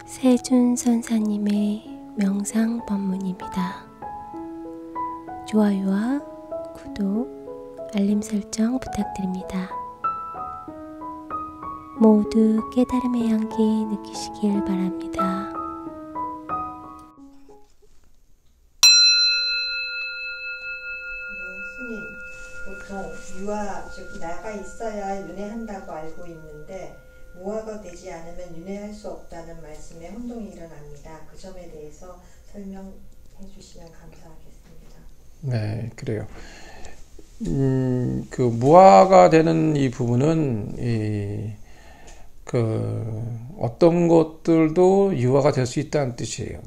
세준 선사님의 명상 법문입니다. 좋아요와 구독, 알림 설정 부탁드립니다. 모두 깨달음의 향기 느끼시길 바랍니다. 스님, 보통 유화, 즉 나가 있어야 윤회한다고 알고 있는데 무화가 되지 않으면 윤회할 수 없다는 말씀에 혼동이 일어납니다. 그 점에 대해서 설명해 주시면 감사하겠습니다. 네, 그래요. 그 무화가 되는 이 부분은 어떤 것들도 유화가 될 수 있다는 뜻이에요.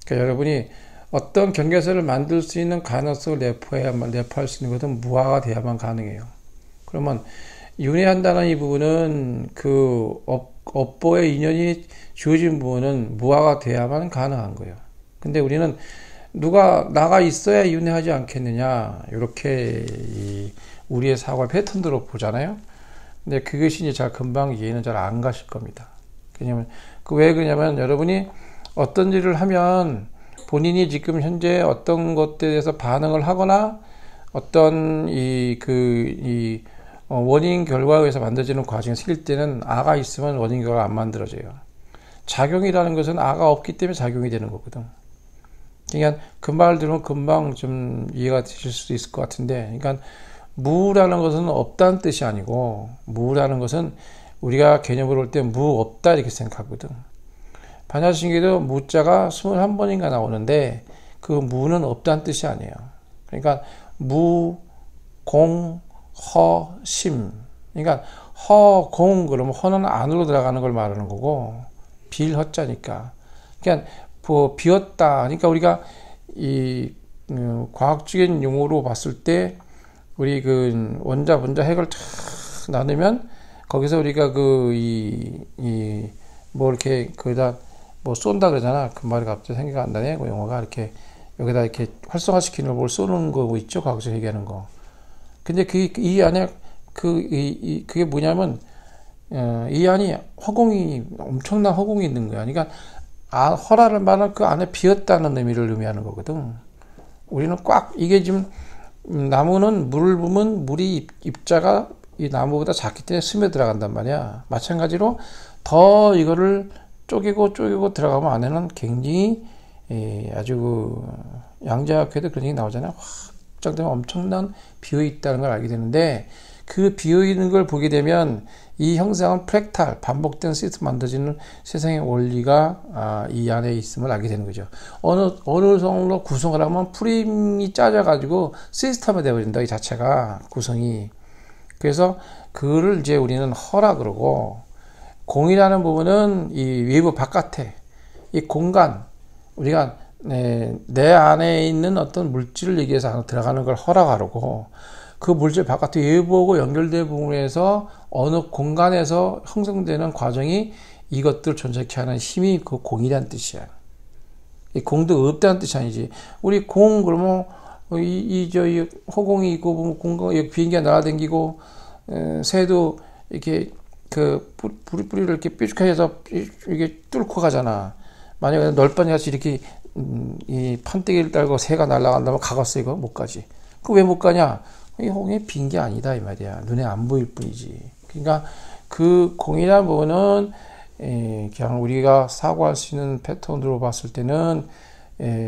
그러니까 여러분이 어떤 경계선을 만들 수 있는 가능성을 내포할 수 있는 것은 무화가 돼야만 가능해요. 그러면 윤회한다는 이 부분은 그 업보의 인연이 주어진 부분은 무화가 돼야만 가능한 거예요. 근데 우리는 누가 나가 있어야 윤회하지 않겠느냐, 이렇게 우리의 사고의 패턴으로 보잖아요. 근데 그것이 이제 잘 금방 이해는 잘 안 가실 겁니다. 왜냐면 왜 그러냐면 여러분이 어떤 일을 하면 본인이 지금 현재 어떤 것들에 대해서 반응을 하거나 어떤 원인 결과에 의해서 만들어지는 과정이 생길 때는 아가 있으면 원인 결과가 안 만들어져요. 작용이라는 것은 아가 없기 때문에 작용이 되는 거거든. 그러니까 그 말 들으면 금방 좀 이해가 되실 수도 있을 것 같은데, 그러니까 무라는 것은 없다는 뜻이 아니고, 무라는 것은 우리가 개념으로 볼 때 무 없다 이렇게 생각하거든. 반야신경에도 무자가 21번인가 나오는데 그 무는 없다는 뜻이 아니에요. 그러니까 무, 공, 허, 심. 그러니까 허, 공 그러면 허는 안으로 들어가는 걸 말하는 거고 빌 허자니까. 그러니까 비었다. 그러니까 우리가 과학적인 용어로 봤을 때 우리 그 원자 핵을 탁 나누면 거기서 우리가 이렇게 거기다 뭐 쏜다 그러잖아. 그 말이 갑자기 생각이 안 나네. 그 용어가 이렇게 여기다 이렇게 활성화시키는 걸 쏘는 거 있죠. 과학적으로 얘기하는 거. 근데 이 안에 그게 뭐냐면 이 안이 엄청난 허공이 있는 거야. 그러니까 허라를 말하는 그 안에 비었다는 의미를 의미하는 거거든. 우리는 꽉 이게 지금 나무는 물을 부으면 물이 입자가 이 나무보다 작기 때문에 스며들어간단 말이야. 마찬가지로 더 이거를 쪼개고 들어가면 안에는 굉장히 아주 양자역학에도 그런 얘기 나오잖아요. 확장되면 엄청난 비어있다는 걸 알게 되는데 그 비어있는 걸 보게 되면 이 형상은 프랙탈, 반복된 시스템 만들어지는 세상의 원리가 이 안에 있음을 알게 되는 거죠. 어느 정도 구성을 하면 프레임이 짜져가지고 시스템이 되어버린다. 이 자체가 구성이. 그래서 그거를 이제 우리는 허라 그러고, 공이라는 부분은 이 외부 바깥에 이 공간, 우리가 내 안에 있는 어떤 물질을 얘기해서 들어가는 걸 허라가르고, 그 물질 바깥에 외부하고 연결된 부분에서 어느 공간에서 형성되는 과정이 이것들 존재케 하는 힘이 그 공이라는 뜻이야. 이 공도 없다는 뜻이 아니지. 우리 공 그러면 이 허공이 있고 뭐 공간 여기 비행기가 날아다니고 새도 이렇게 그 뿌리를 이렇게 뾰족하게 해서 이게 뚫고 가잖아. 만약에 널빤히 같이 이렇게 이 판때기를 달고 새가 날아간다면 가겠어? 이거 못 가지. 그 왜 못 가냐? 이 홍이 빈 게 아니다 이 말이야. 눈에 안 보일 뿐이지. 그러니까 그 공이라는 부분은 그냥 우리가 사고할 수 있는 패턴으로 봤을 때는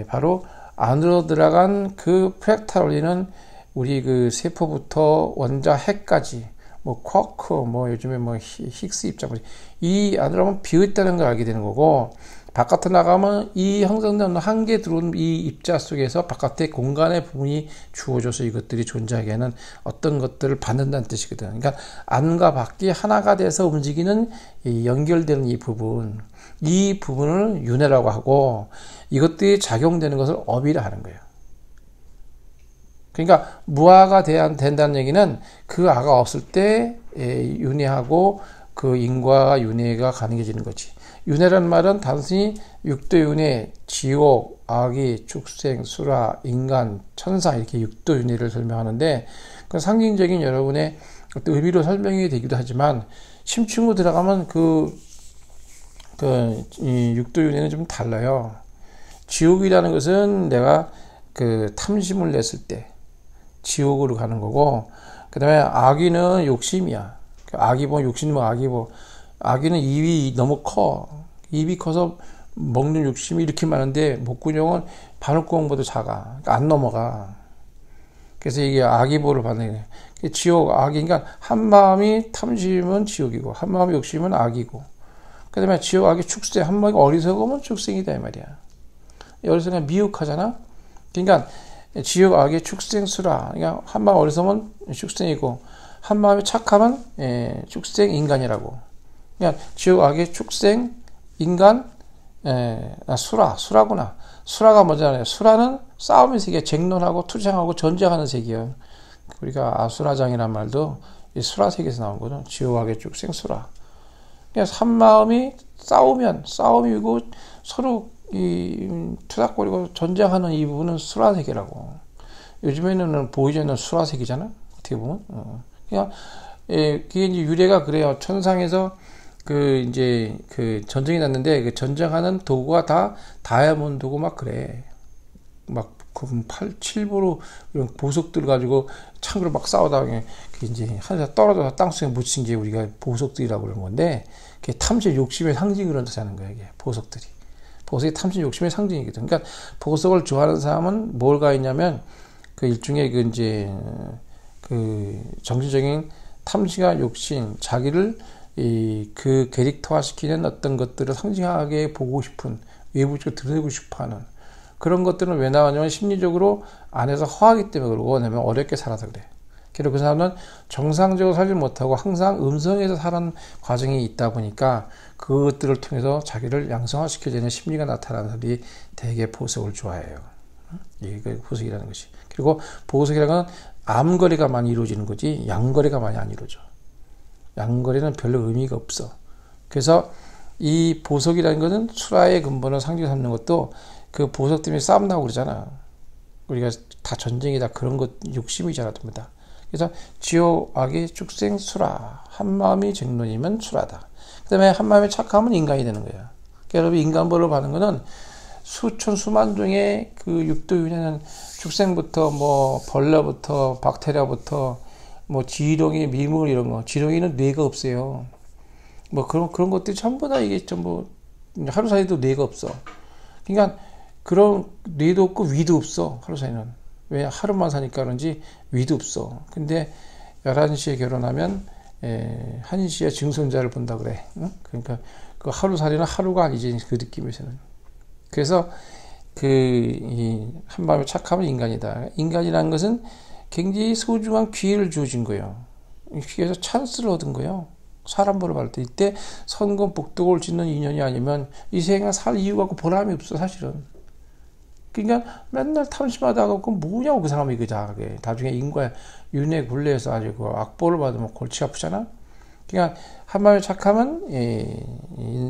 바로 안으로 들어간 그 프랙탈 원리는 우리 그 세포부터 원자 핵까지 뭐 쿼크 뭐 요즘에 뭐 힉스 입자 이 안으로 하면 비어있다는 걸 알게 되는 거고, 바깥으로 나가면 이 형성된 한계 들어온 이 입자 속에서 바깥의 공간의 부분이 주어져서 이것들이 존재하게 하는 어떤 것들을 받는다는 뜻이거든. 그러니까 안과 밖이 하나가 돼서 움직이는 이 연결되는 이 부분을 윤회라고 하고, 이것들이 작용되는 것을 업이라 하는 거예요. 그러니까 무아가 된다는 얘기는 그 아가 없을 때 윤회하고 그 인과가 윤회가 가능해지는 거지. 윤회라는 말은 단순히 육도 윤회, 지옥, 아기, 축생, 수라, 인간, 천사 이렇게 육도 윤회를 설명하는데, 그 상징적인 여러분의 어떤 의미로 설명이 되기도 하지만 심층으로 들어가면 그 이 육도윤회는 좀 달라요. 지옥이라는 것은 내가 탐심을 냈을 때 지옥으로 가는 거고, 그 다음에 악의는 욕심이야. 악이 뭐 욕심이 뭐 악이 뭐 악의는 입이 너무 커. 입이 커서 먹는 욕심이 이렇게 많은데 목구멍은 바늘구멍보다 작아. 그러니까 안 넘어가. 그래서 이게 악의보를 받는 거예요. 지옥, 악이, 그러니까 한 마음이 탐심은 지옥이고 한 마음이 욕심은 악이고, 그 다음에 지옥, 악이 축생, 한 마음이 어리석으면 축생이다 이 말이야. 어리석으면 미혹하잖아. 그러니까 지옥, 악의 축생, 수라. 그러니까 한 마음 어리석으면 축생이고 한 마음이 착하면 축생, 인간이라고. 그러니까 지옥, 악의 축생, 인간, 수라구나. 수라가 뭐잖아요. 수라는 싸움의 세계, 쟁론하고 투쟁하고 전쟁하는 세계예요. 우리가 아수라장이란 말도 이 수라 세계에서 나온 거죠. 지옥, 악의 축생, 수라. 그러니까 한 마음이 싸우면 싸움이고 서로 이 투닥거리고 전쟁하는 이 부분은 수라 세계라고. 요즘에는 보이지 않는 수라 세계잖아. 어떻게 보면. 그러니까 그게 이제 유래가 그래요. 천상에서 전쟁이 났는데 그 전쟁하는 도구가 다 다이아몬드고 막 그래. 막 7보로 이런 보석들 가지고 창으로 막 싸우다가 그 이제 하늘에서 떨어져서 땅속에 묻힌 게 우리가 보석들이라고 그러는 건데, 그게 탐심, 욕심의 상징으로 사는 거야, 이게 보석들이. 보석이 탐심, 욕심의 상징이거든. 그러니까 보석을 좋아하는 사람은 뭘가 있냐면 그 일종의 정신적인 탐심과 욕심, 자기를 그 캐릭터화 시키는 어떤 것들을 상징하게 보고 싶은, 외부적으로 드러내고 싶어 하는 그런 것들은 왜 나오냐면 심리적으로 안에서 허하기 때문에 그러고, 왜냐면 어렵게 살아서 그래. 그리고 그 사람은 정상적으로 살지 못하고 항상 음성에서 살아는 과정이 있다 보니까 그것들을 통해서 자기를 양성화시켜주는 심리가 나타나는 사람들이 대개 보석을 좋아해요. 이게 보석이라는 것이. 그리고 보석이라는 건 암거래가 많이 이루어지는 거지 양거래가 많이 안 이루어져. 양거래는 별로 의미가 없어. 그래서 이 보석이라는 것은 수라의 근본을 상징 삼는 것도 그 보석 때문에 싸움 나고 그러잖아. 우리가 다 전쟁이다 그런 것 욕심이잖아, 전부 다. 그래서 지옥, 악의 축생, 수라. 한 마음이 쟁론이면 수라다. 그 다음에 한 마음이 착하면 인간이 되는 거야. 그러니까 여러분 인간벌을 받는 거는 수천 수만 종의 그 육도윤회는 축생부터 뭐 벌레부터 박테리아부터 뭐 지렁이, 미물 이런 거. 지렁이는 뇌가 없어요. 뭐 그런 것들이 전부 다 이게 전부 하루 사이도 뇌가 없어. 그러니까 그런 뇌도 없고 위도 없어, 하루 사이는. 왜? 하루만 사니까 그런지 위도 없어. 근데 11시에 결혼하면 1시에 증손자를 본다 그래. 응? 그러니까 그 하루살이는 하루가 아니지, 그 느낌에서는. 그래서 한 마음에 착하면 인간이다. 인간이라는 것은 굉장히 소중한 기회를 주어진 거예요. 기회에서 찬스를 얻은 거예요. 사람 보러 갈 때. 이때 선건 복덕을 짓는 인연이 아니면 이 생을 살 이유가 없고 보람이 없어, 사실은. 그러니까 맨날 탐심하다가 그 뭐냐고, 그 사람이 그다. 나중에 인과 윤회 굴레에서 아주 그 악보를 받으면 골치 아프잖아. 그러니까 한 마음이 착하면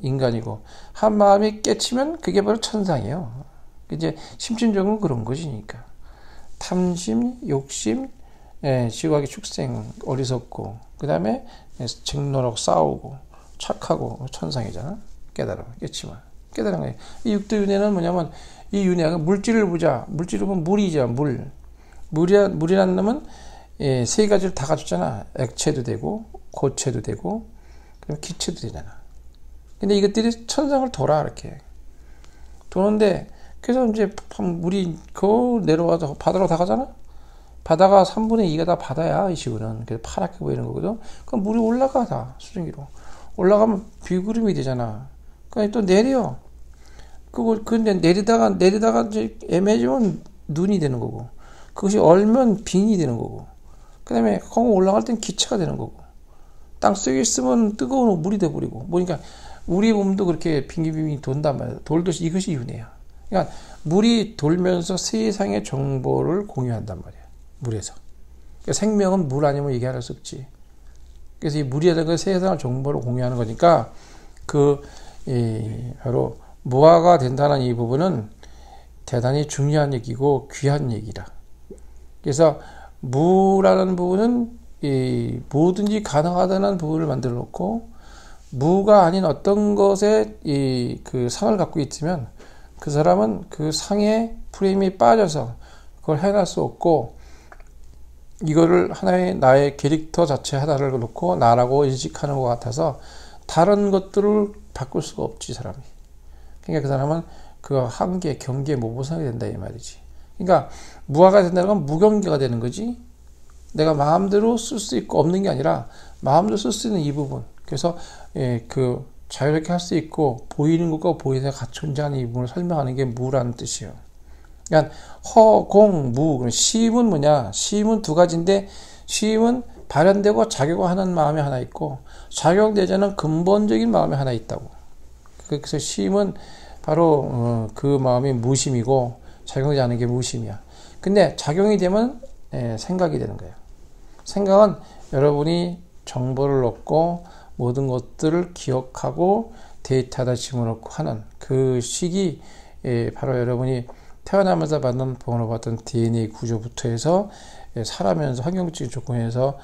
인간이고 한 마음이 깨치면 그게 바로 천상이에요. 이제 심층적으로 그런 것이니까. 탐심, 욕심, 지옥의 축생, 어리석고, 그 다음에 쟁론하고 싸우고 착하고 천상이잖아. 깨치면 깨달은 거예요. 이 육도윤회는 뭐냐면, 이 윤회가 물질을 보자. 물질을 보면 물이죠, 물. 물이라는 놈은 세 가지를 다 갖췄잖아. 액체도 되고, 고체도 되고, 그리고 기체도 되잖아. 근데 이것들이 천상을 돌아, 이렇게. 도는데, 그래서 이제 물이 내려와서 바다로 다 가잖아? 바다가 3분의 2가 다 바다야, 이 지구는. 그래서 파랗게 보이는 거거든. 그럼 물이 올라가, 다. 수증기로. 올라가면 비구름이 되잖아. 그러니까 또 내려. 근데 내리다가 이제 애매해지면 눈이 되는 거고, 그것이 얼면 빙이 되는 거고, 그 다음에 거기 올라갈 땐 기체가 되는 거고, 땅 속에 있으면 뜨거운 물이 돼버리고, 그러니까 우리 몸도 그렇게 빙빙 돈단 말이야. 돌듯이 이것이 윤회야. 그러니까 물이 돌면서 세상의 정보를 공유한단 말이야. 물에서. 그러니까 생명은 물 아니면 얘기할 수 없지. 그래서 이 물이라는 건 세상의 정보를 공유하는 거니까, 바로 무아가 된다는 이 부분은 대단히 중요한 얘기고 귀한 얘기라. 그래서 무라는 부분은 뭐든지 가능하다는 부분을 만들어 놓고, 무가 아닌 어떤 것에 그 상을 갖고 있으면 그 사람은 그 상에 프레임이 빠져서 그걸 해낼 수 없고, 이거를 하나의 나의 캐릭터 자체 하나를 놓고 나라고 인식하는 것 같아서 다른 것들을 바꿀 수가 없지, 사람이. 그러니까 그 사람은 그 한계, 경계에 못 벗어나게 된다, 이 말이지. 그러니까 무아가 된다는 건 무경계가 되는 거지. 내가 마음대로 쓸 수 있고 없는 게 아니라 마음대로 쓸 수 있는 이 부분. 그래서 그 자유롭게 할 수 있고 보이는 것과 보이는 것과 같이 존재하는 이 부분을 설명하는 게 무라는 뜻이에요. 그러니까 허, 공, 무. 시임은 뭐냐? 시임은 두 가지인데, 시임은 발현되고 작용하는 마음이 하나 있고, 작용되지 않은 근본적인 마음이 하나 있다고. 그래서 시임은 바로 그 마음이 무심이고, 작용되지 않은 게 무심이야. 근데 작용이 되면 생각이 되는 거예요. 생각은 여러분이 정보를 얻고 모든 것들을 기억하고 데이터에다 집어넣고 하는 그 시기, 바로 여러분이 태어나면서 받는 본으로 받던 DNA 구조부터 해서 살아면서 환경적인 조건에서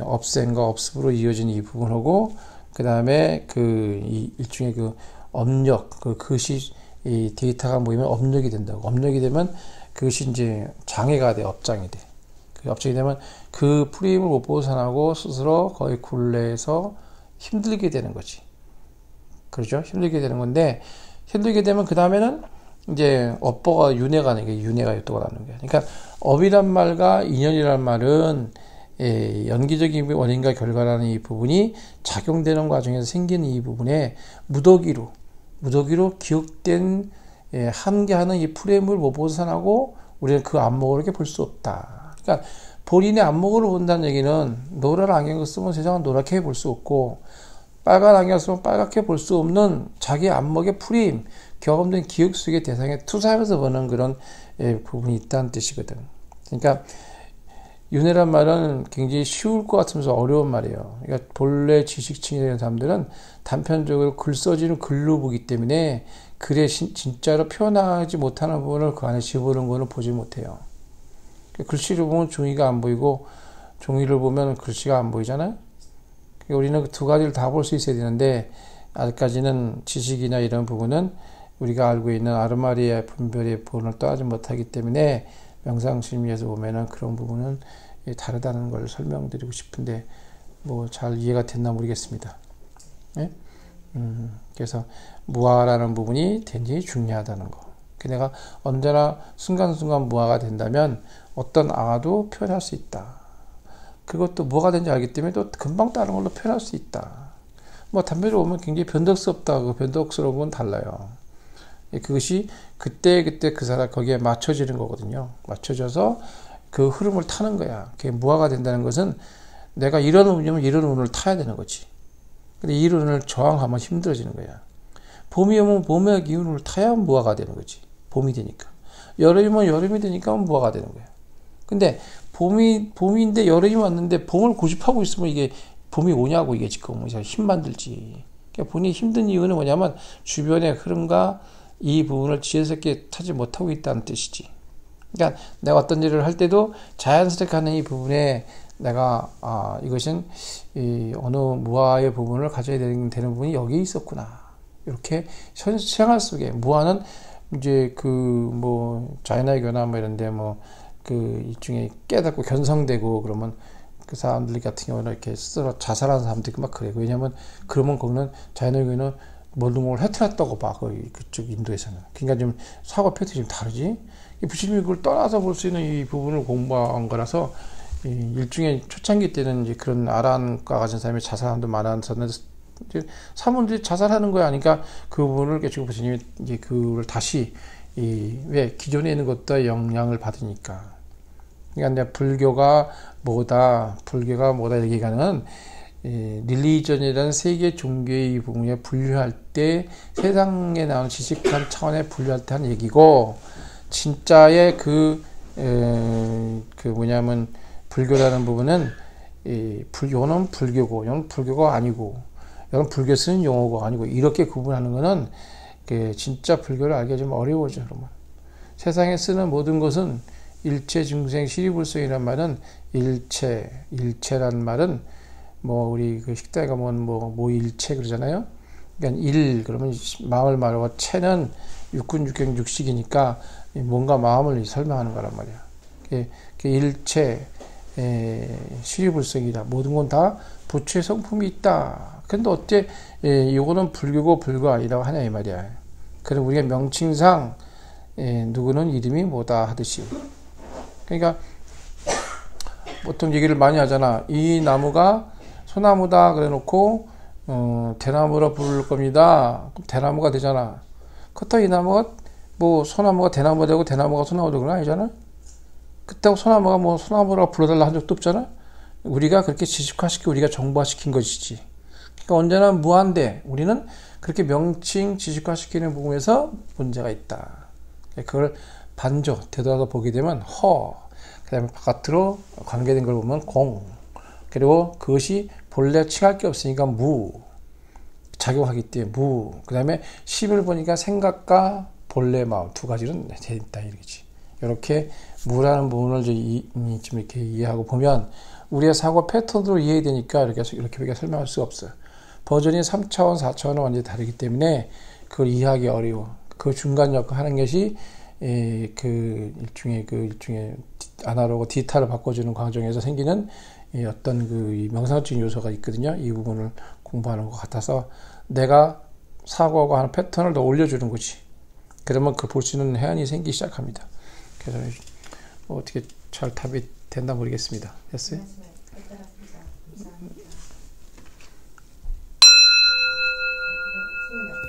업생과 업습으로 이어진 이 부분하고, 그 다음에 일종의 그 업력, 그것이 이 데이터가 모이면 업력이 된다고. 업력이 되면 그것이 이제 장애가 돼, 업장이 돼. 그 업장이 되면 그 프레임을 못 벗어나고 스스로 거의 굴레에서 힘들게 되는 거지. 그렇죠? 힘들게 되는 건데, 힘들게 되면 그 다음에는 이제 업보가 윤회가 나는 게 윤회가 요또가 나는 거야. 그러니까 업이란 말과 인연이란 말은 연기적인 원인과 결과라는 이 부분이 작용되는 과정에서 생기는 이 부분에 무더기로 기억된 한계하는 이 프레임을 못 벗어나고 우리는 그 안목으로 이렇게 볼 수 없다. 그러니까 본인의 안목으로 본다는 얘기는 노란 안경을 쓰면 세상은 노랗게 볼 수 없고, 빨간 안경을 쓰면 빨갛게 볼 수 없는 자기 안목의 프레임, 경험된 기억 속의 대상에 투사하면서 보는 그런 부분이 있다는 뜻이거든. 그러니까 윤회란 말은 굉장히 쉬울 것 같으면서 어려운 말이에요. 그러니까 본래 지식층이 되는 사람들은 단편적으로 글 써지는 글로 보기 때문에 글에 진짜로 표현하지 못하는 부분을 그 안에 집어넣은 거는 보지 못해요. 글씨를 보면 종이가 안 보이고 종이를 보면 글씨가 안 보이잖아요. 그러니까 우리는 두 가지를 다 볼 수 있어야 되는데, 아직까지는 지식이나 이런 부분은 우리가 알고 있는 아르마리아 분별의 부분을 떠나지 못하기 때문에 명상심리에서 보면은 그런 부분은 다르다는 걸 설명드리고 싶은데 뭐 잘 이해가 됐나 모르겠습니다. 예? 그래서 무아라는 부분이 굉장히 중요하다는 거. 내가 언제나 순간순간 무아가 된다면 어떤 아도 표현할 수 있다. 그것도 무아가 된지 알기 때문에 또 금방 다른 걸로 표현할 수 있다. 뭐 담배를 보면 굉장히 변덕스럽다. 그 변덕스러운 건 달라요. 그것이 그때 그 사람 거기에 맞춰지는 거거든요. 맞춰져서 그 흐름을 타는 거야. 그게 무아가 된다는 것은 내가 이런 운이면 이런 운을 타야 되는 거지. 근데 이런 운을 저항하면 힘들어지는 거야. 봄이 오면 봄의 기운을 타야 무아가 되는 거지. 봄이 되니까. 여름이면 여름이 되니까 무아가 되는 거야. 근데 봄인데 여름이 왔는데 봄을 고집하고 있으면 이게 봄이 오냐고, 이게 지금 힘 만들지. 그러니까 본인이 힘든 이유는 뭐냐면 주변의 흐름과 이 부분을 지혜스럽게 타지 못하고 있다는 뜻이지. 그러니까 내가 어떤 일을 할 때도 자연스럽게 하는 이 부분에 내가 이것은 어느 무아의 부분을 가져야 되는 부분이 여기에 있었구나. 이렇게 생활 속에 무아는 이제 자연의 교나 뭐 이런데 일종의 깨닫고 견성되고 그러면 그 사람들 같은 경우는 이렇게 스스로 자살하는 사람들이 막 그래요. 왜냐면 그러면 거기는 자연의 교는 모든 해탈했다고 봐. 그쪽 인도에서는. 그러니까 좀 사고 패턴이 좀 다르지. 부처님이 그걸 떠나서 볼 수 있는 이 부분을 공부한 거라서 일종의 초창기 때는 이제 그런 아란과 같은 사람이 자살하는 사람도 많았었는데 사람들이 자살하는 거야. 그러니까 그 부분을 깨치고 부처님이 이제 그걸 다시 왜 기존에 있는 것도 영향을 받으니까. 그러니까 불교가 뭐다 얘기가는 릴리전이라는 세계 종교의 이 부분에 분류할 때 세상에 나오는 지식한 차원에 분류할 때 하는 얘기고, 진짜의 불교라는 부분은 요는 불교고 요는 불교가 아니고, 요는 불교 쓰는 용어가 아니고, 이렇게 구분하는 거는 진짜 불교를 알기가 좀 어려워져. 그러면 세상에 쓰는 모든 것은 일체 중생 시리불성이란 말은 일체란 말은 뭐 우리 그 식당에 가면 뭐 일체 그러잖아요. 그러니까 일 그러면 마음을 말하고 체는 육군 육경 육식이니까 뭔가 마음을 설명하는 거란 말이야. 그 일체虚불성이다. 모든 건 다 부처의 성품이 있다. 근데 어째 이거는 불교고 불교 아니라고 하냐 이 말이야. 그럼 우리가 명칭상 누구는 이름이 뭐다 하듯이. 그러니까 보통 얘기를 많이 하잖아. 이 나무가 소나무다 그래 놓고 대나무로 부를 겁니다. 그럼 대나무가 되잖아. 그렇다고 이 나무가 뭐 소나무가 대나무가 되고 대나무가 소나무가 되는 건 아니잖아. 그렇다고 소나무가 뭐 소나무라고 불러달라 한 적도 없잖아. 우리가 그렇게 지식화시키고 우리가 정보화시킨 것이지. 그러니까 언제나 무한대. 우리는 그렇게 명칭 지식화시키는 부분에서 문제가 있다. 그걸 반조 되돌아서 보게 되면 허, 그 다음에 바깥으로 관계된 걸 보면 공, 그리고 그것이 본래 칭할 게 없으니까 무, 작용하기 때문에 무, 그 다음에 심을 보니까 생각과 본래 마음 두 가지는 된다 이거지. 이렇게 무라는 부분을 좀 이렇게 이해하고 보면 우리의 사고 패턴으로 이해되니까 이렇게 설명할 수가 없어요. 버전이 3차원, 4차원은 완전히 다르기 때문에 그걸 이해하기 어려워. 그 중간 역할 하는 것이 그 일종의 아날로그 디지털을 바꿔주는 과정에서 생기는 어떤 그 명상적인 요소가 있거든요. 이 부분을 공부하는 것 같아서 내가 사고하고 하는 패턴을 더 올려주는 거지. 그러면 그 볼 수 있는 해안이 생기기 시작합니다. 그래서 어떻게 잘 답이 된다 모르겠습니다. 됐어요?